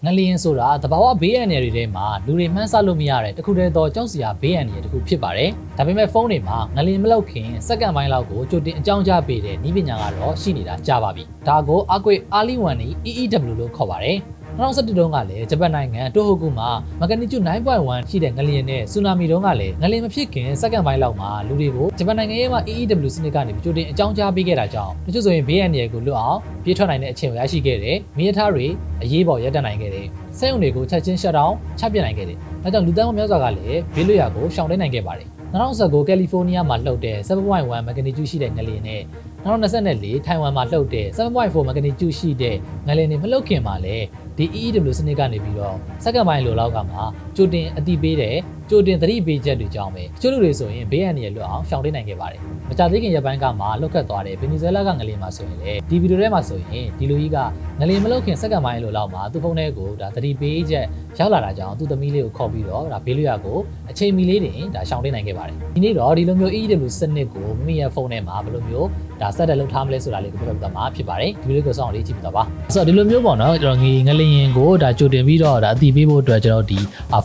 ငလျင်ဆိုတာတဘာဝဘေးအန္တရာယ်တွေထဲမှာလူတွေမှန်းဆလို့မရတဲ့တခုတည်းသောကြောက်စရာဘေးအန္တရာယ်တစ်ခုဖြစ်ပါတယ်။ဒါပေမဲ့ဖုန်းတွေမှာငလျင်မလောက်ခင်စက္ကန့်ပိုင်းလောက်ကိုကြိုတင်အကြောင်းကြားပေးတဲ့နည်းပညာကတော့ရှိနေတာကြာပါပြီ။ဒါကို Earthquake Early Warning EEW လို့ခေါ်ပါတယ်။2017တုန်းကလည်းဂျပန်နိုင်ငံတိုဟိုကူမှာမဂနီကျူ 9.1 ရှိတဲ့ငလျင်နဲ့ဆူနာမီတုန်းကလည်းငလျင်မဖြစ်ခင်စက္ကန့်ပိုင်းလောက်မှာလူတွေကိုဂျပန်နိုင်ငံရဲ့မှာ EEW စနစ်ကနေကြိုတင်အကြောင်းကြားပေးခဲ့တာကြောင့်တချို့ဆိုရင်ဘေးအန္တရာယ်ကိုလွတ်အောင်ပြေးထွက်နိုင်တဲ့အချိန်ကိုရရှိခဲ့တယ်။မီးရထားတွေအရေးပေါ်ရပ်တန့်နိုင်ခဲ့တယ်။စက်ရုံတွေကိုချက်ချင်းရှက်ဒေါင်းချပြနိုင်ခဲ့တယ်။ဒါကြောင့်လူသန်းပေါင်းများစွာကလည်းဘေးလွတ်ရာကိုရှောင်တိန်နိုင်ခဲ့ပါတယ်။2019ကယ်လီဖိုးနီးယားမှာလှုပ်တဲ့ 7.1 မဂနီကျူရှိတဲ့ငလျင်နဲ့2024ထိုင်ဝမ်မှာလှုပ်တဲ့ 7.4 မဂနီကျူရှိတဲ့ငလျင်တွေမလှုပ်ခင်မှာလည်းဒီ EEW စနစ်ကနေပြီးတော့စက္ကန့်ပိုင်းလိုလောက်ကမှကြိုတင်အတိပေးတဲ့ကြိုတင်သတိပေးချက်တွေကြောင့်ပဲတချို့လူတွေဆိုရင်ဘေးအန္တရာယ်လွတ်အောင်ရှောင်တိန်နိုင်ခဲ့ပါတယ်။မကြာသေးခင်ရက်ပိုင်းကမှလှုပ်ခတ်သွားတဲ့ဗင်နီဇွဲလားကငလျင်မှာဆိုရင်လေဒီဗီဒီယိုထဲမှာဆိုရင်ဒီလူကြီးကငလျင်မလှုပ်ခင်စက္ကန့်ပိုင်းလိုလောက်မှာသူ့ဖုန်းထဲကိုဒါသတိပေးချက်ရောက်လာတာကြောင့်သူ့သမီးလေးကိုခေါ်ပြီးတော့ဒါဘေးလွတ်ရာကိုအချိန်မီလေးတင်ဒါရှောင်တိန်နိုင်ခဲ့ပါတယ်။ဒီနေ့တော့ဒီလိုမျိုး EEW စနစ်ကိုမိမိရဲ့ဖုန်းထဲမှာဘယ်လိုမျိုးဒါဆက်တက်လုပ်ထားမလဲဆိုတာလေးကိုပြပြသွားမှာဖြစ်ပါတယ်။ဒီလိုလေးကိုစောင့်လေးကြည့်ပြသွားပါ။ဆိုတော့ဒီလိုမျိုးပေါ့နော်ကျွန်တော်ငလျင်ကိုဒါကြိုတင်ပြီးတော့ဒါအသိပေးဖို့အတွက်ကျွန်တော်ဒ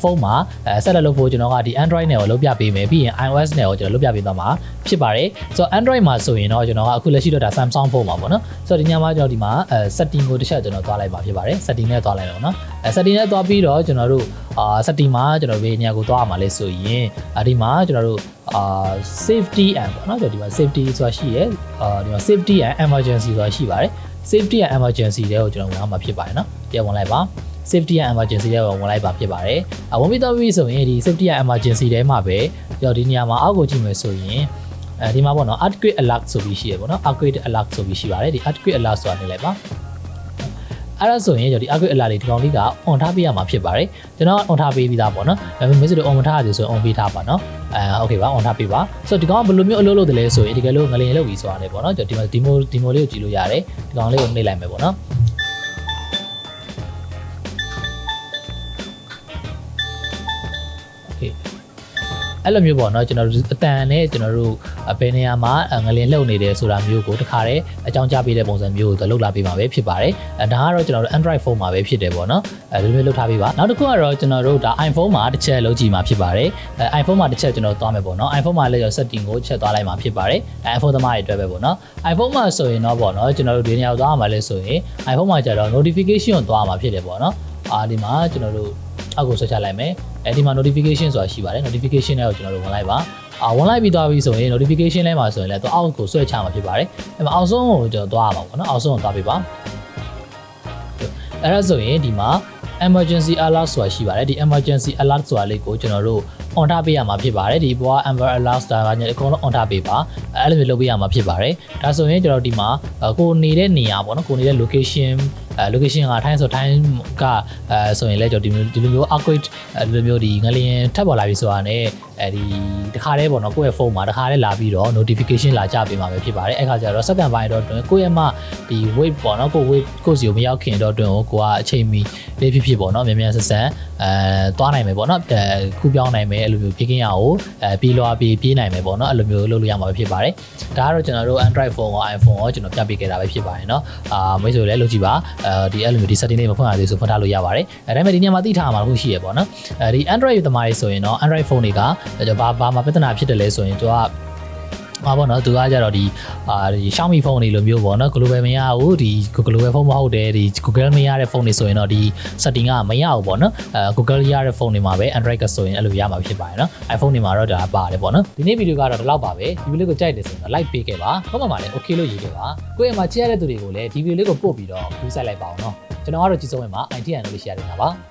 ီဖုန်းမှာဆက်တက်လုပ်ဖို့ကျွန်တော်ကဒီ Android နဲ့ကိုလုပ်ပြပေးမယ်ပြီးရင် iOS နဲ့ကိုကျွန်တော်လုပ်ပြပေးသွားမှာဖြစ်ပါတယ်ဆိုတော့ Android မှာဆိုရင်တော့ကျွန်တော်ကအခုလက်ရှိတော့ဒါ Samsung ဖုန်းမှာပေါ့နော်ဆိုတော့ဒီညမှာကျွန်တော်ဒီမှာsetting ကိုတစ်ချက်ကျွန်တော်သွားလိုက်ပါဖြစ်ပါတယ် setting နဲ့သွားလိုက်တော့နော်setting နဲ့သွားပြီးတော့ကျွန်တော်တို့setting မှာကျွန်တော်ဒီညကိုသွားရမှာလဲဆိုရင်ဒီမှာကျွန်တော်တို့safety and ပေါ့နော်ကျွန်တော်ဒီမှာ safety ဆိုတာရှိရဲဒီမှာ safety and emergency ဆိုတာရှိပါတယ် safety and emergency တွေကိုကျွန်တော်ဝင်အောင်မှာဖြစ်ပါတယ်နော်ပြန်ဝင်လိုက်ပါsafety and emergency တွေဝင်လိုက်ပါဖြစ်ပါတယ်။ဝင်ပြီးတော့ပြီးဆိုရင်ဒီ safety and emergency တွေမှာပဲကြော်ဒီနေရာမှာအောက်ကိုကြည့်မယ်ဆိုရင်ဒီမှာပေါ့နော် earthquake alert ဆိုပြီးရှိရပေါ့နော် earthquake alert ဆိုပြီးရှိပါတယ်ဒီ earthquake alert ဆိုတာနေလိုက်ပါအဲ့ဒါဆိုရင်ကြော်ဒီ earthquake alert တွေဒီကောင်လေးက on ထားပေးရမှာဖြစ်ပါတယ်ကျွန်တော် on ထားပေးပြီးသားပေါ့နော်ဒါပေမဲ့မင်းတို့ on မထားရသေးဆိုရင် on ပေးထားပါနော်okay ပါ on ထားပေးပါဆိုတော့ဒီကောင်ကဘယ်လိုမျိုးအလုပ်လုပ်တယ်လဲဆိုရင်ဒီကလေးငလျင်လုပ်ပြီးဆိုတာလေပေါ့နော်ကြော်ဒီမှာ demo လေးကိုကြည့်လို့ရတယ်ဒီကောင်လေးကိုနှိပ်လိုက်မယ်ပေါ့နော်အဲ့လိုမျိုးပေါ့နော်ကျွန်တော်တို့အတန်နဲ့ကျွန်တော်တို့ဘယ်နေရာမှာငလျင်လှုပ်နေတယ်ဆိုတာမျိုးကိုတခါတည်းအကြောင်းကြားပေးတဲ့ပုံစံမျိုးကိုလုပ်လာပေးမှာပဲဖြစ်ပါတယ်ဒါကတော့ကျွန်တော်တို့ Android phone မှာပဲဖြစ်တယ်ပေါ့နော်ဒီလိုမျိုးလုပ်ထားပေးပါနောက်တစ်ခုကတော့ကျွန်တော်တို့ဒါ iPhone မှာတစ်ချက်လုပ်ကြည့်မှာဖြစ်ပါတယ်iPhone မှာတစ်ချက်ကျွန်တော်သွားမယ်ပေါ့နော် iPhone မှာလည်း setting ကိုချက်သွားလိုက်မှာဖြစ်ပါတယ်iPhone သမားတွေအတွက်ပဲပေါ့နော် iPhone မှာဆိုရင်တော့ပေါ့နော်ကျွန်တော်တို့ဒီနေရာသွားမှာလဲဆိုရင် iPhone မှာကျတော့ notification ကိုသွားမှာဖြစ်တယ်ပေါ့နော်ဒီမှာကျွန်တော်တို့အောက်ကိုဆွဲချလိုက်မယ်ဒီမှာ notification ဆိုတာရှိပါတယ် notification တွေကိုကျွန်တော်တို့ဝင်လိုက်ပါဝင်လိုက်ပြီးသွားပြီဆိုရင် notification လဲမှာဆိုရင်လည်းသူအောက်ကိုဆွဲချမှာဖြစ်ပါတယ်အဲ့မှာအောက်ဆုံးကိုကျွန်တော်သွားရမှာပေါ့နော်အောက်ဆုံးကိုသွားပေးပါအဲ့ဒါဆိုရင်ဒီမှာ emergency alert ဆိုတာရှိပါတယ်ဒီ emergency alert ဆိုတာလေးကိုကျွန်တော်တို့ on ထားပေးရမှာဖြစ်ပါတယ်ဒီဘောက amber alert ဆိုတာညအကုန်လုံး on ထားပေးပါအဲ့လိုမျိုးလုပ်ပေးရမှာဖြစ်ပါတယ်ဒါဆိုရင်ကျွန်တော်ဒီမှာကိုနေတဲ့နေရာပေါ့နော်ကိုနေတဲ့ location ကထိုင်းဆိုထိုင်းကဆိုရင်လည်းကျွန်တော်ဒီလိုမျိုး earthquake ဒီလိုမျိုးဒီငလျင်ထပ်ပေါ်လာပြီဆိုတာနဲ့ဒီတခါတည်းပေါ့နော်ကိုယ့်ရဲ့ဖုန်းမှာတခါတည်းလာပြီးတော့ notification လာကြပေးမှာပဲဖြစ်ပါတယ်အဲ့ခါကျတော့စက္ကန့်ပိုင်းတော့တွင်ကိုယ့်ရဲ့မှဒီ wave ပေါ့နော်ကို wave ကိုစီကိုမရောက်ခင်တော့တွင်ကိုကအချိန်မီလေးဖြစ်ပေါ့နော်မြန်ဆန်သွားနိုင်မယ်ပေါ့နော်ခုပြောင်းနိုင်မယ်အဲ့လိုမျိုးပြေးကင်းရအောင်ပြေးလွှားပြေးနိုင်မယ်ပေါ့နော်အဲ့လိုမျိုးလုပ်လို့ရမှာပဲဖြစ်ပါတယ်ဒါကတော့ကျွန်တော်တို့ Android phone ရော iPhone ရောကျွန်တော်ပြပေးခဲ့တာပဲဖြစ်ပါတယ်နော်မိတ်ဆွေလည်းလုပ်ကြည့်ပါဒီအဲ့လိုမျိုးဒီ setting လေးမဖွင့်ရသေးဆိုဖွင့်ထားလို့ရပါတယ်ဒါပေမဲ့ဒီညမှာသိထားမှာတစ်ခုရှိရပေါ့နော်ဒီ Android သမားတွေဆိုရင်တော့ Android phone တွေကဘာမှပြဿနာဖြစ်တယ်လဲဆိုရင်သူကပေါ့နော်သူကကြတော့ဒီXiaomi phone တွေလိုမျိုးပေါ့နော် global မရဘူးဒီ global phone မဟုတ်တယ်ဒီ Google မရတဲ့ phone တွေဆိုရင်တော့ဒီ setting ကမရဘူးပေါ့နော်Google ရတဲ့ phone တွေမှာပဲ Android ကဆိုရင်အဲ့လိုရမှာဖြစ်ပါတယ်နော် iPhone တွေမှာတော့ဒါပါတယ်ပေါ့နော်ဒီနေ့ဗီဒီယိုကတော့ဒီလောက်ပါပဲဒီဗီဒီယိုလေးကိုကြိုက်တယ်ဆိုရင် like ပေးခဲ့ပါcomment မှာလည်း okay လို့ရေးခဲ့ပါကိုယ့်ရဲ့မှာကြည့်ရတဲ့သူတွေကိုလည်းဒီဗီဒီယိုလေးကိုပို့ပြီးတော့ view ဆက်လိုက်ပါအောင်နော်ကျွန်တော်ကတော့ကြည့်ဆုံးဝင်မှာ ITN လို့ရှယ်ရနေတာပါ